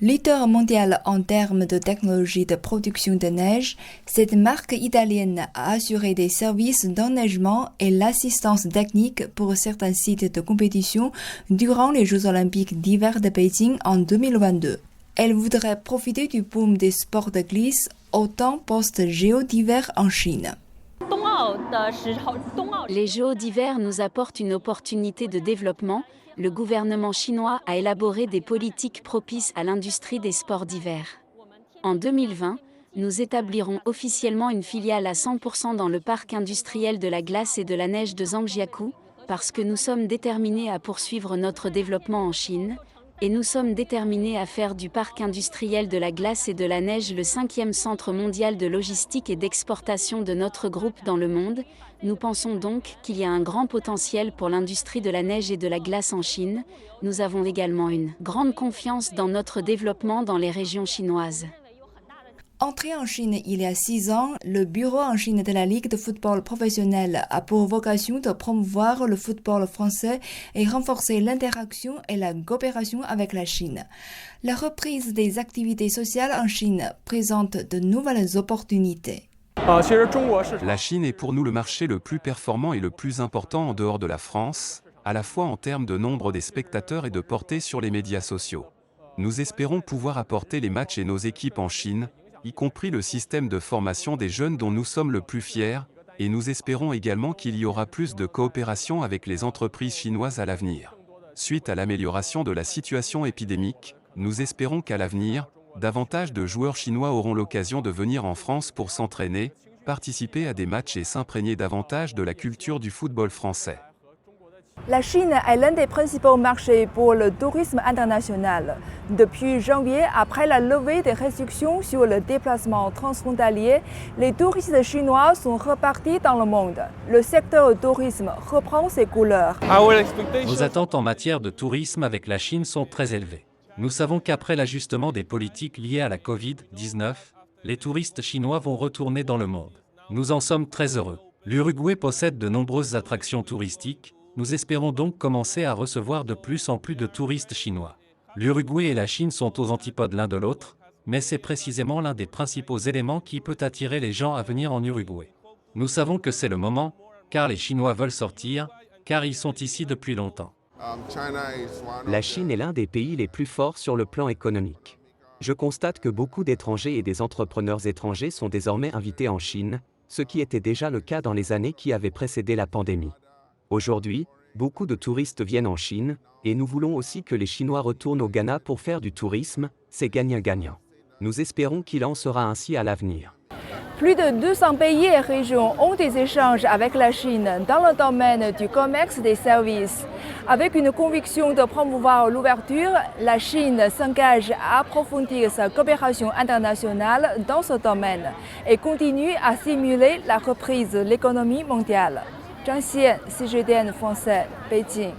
Leader mondial en termes de technologie de production de neige, cette marque italienne a assuré des services d'enneigement et l'assistance technique pour certains sites de compétition durant les Jeux olympiques d'hiver de Beijing en 2022. Elle voudrait profiter du boom des sports de glisse au temps post-Jeux d'hiver en Chine. Les Jeux d'hiver nous apportent une opportunité de développement. Le gouvernement chinois a élaboré des politiques propices à l'industrie des sports d'hiver. En 2020, nous établirons officiellement une filiale à 100% dans le parc industriel de la glace et de la neige de Zhangjiakou, parce que nous sommes déterminés à poursuivre notre développement en Chine, et nous sommes déterminés à faire du parc industriel de la glace et de la neige le 5e centre mondial de logistique et d'exportation de notre groupe dans le monde. Nous pensons donc qu'il y a un grand potentiel pour l'industrie de la neige et de la glace en Chine. Nous avons également une grande confiance dans notre développement dans les régions chinoises. Entré en Chine il y a 6 ans, le bureau en Chine de la Ligue de football professionnel a pour vocation de promouvoir le football français et renforcer l'interaction et la coopération avec la Chine. La reprise des activités sociales en Chine présente de nouvelles opportunités. La Chine est pour nous le marché le plus performant et le plus important en dehors de la France, à la fois en termes de nombre des spectateurs et de portée sur les médias sociaux. Nous espérons pouvoir apporter les matchs et nos équipes en Chine, y compris le système de formation des jeunes dont nous sommes le plus fiers, et nous espérons également qu'il y aura plus de coopération avec les entreprises chinoises à l'avenir. Suite à l'amélioration de la situation épidémique, nous espérons qu'à l'avenir, davantage de joueurs chinois auront l'occasion de venir en France pour s'entraîner, participer à des matchs et s'imprégner davantage de la culture du football français. La Chine est l'un des principaux marchés pour le tourisme international. Depuis janvier, après la levée des restrictions sur le déplacement transfrontalier, les touristes chinois sont repartis dans le monde. Le secteur tourisme reprend ses couleurs. Nos attentes en matière de tourisme avec la Chine sont très élevées. Nous savons qu'après l'ajustement des politiques liées à la Covid-19, les touristes chinois vont retourner dans le monde. Nous en sommes très heureux. L'Uruguay possède de nombreuses attractions touristiques. Nous espérons donc commencer à recevoir de plus en plus de touristes chinois. L'Uruguay et la Chine sont aux antipodes l'un de l'autre, mais c'est précisément l'un des principaux éléments qui peut attirer les gens à venir en Uruguay. Nous savons que c'est le moment, car les Chinois veulent sortir, car ils sont ici depuis longtemps. La Chine est l'un des pays les plus forts sur le plan économique. Je constate que beaucoup d'étrangers et des entrepreneurs étrangers sont désormais invités en Chine, ce qui était déjà le cas dans les années qui avaient précédé la pandémie. Aujourd'hui, beaucoup de touristes viennent en Chine, et nous voulons aussi que les Chinois retournent au Ghana pour faire du tourisme, c'est gagnant-gagnant. Nous espérons qu'il en sera ainsi à l'avenir. Plus de 200 pays et régions ont des échanges avec la Chine dans le domaine du commerce des services. Avec une conviction de promouvoir l'ouverture, la Chine s'engage à approfondir sa coopération internationale dans ce domaine et continue à stimuler la reprise de l'économie mondiale. Zhang Xian, CGTN français, Beijing.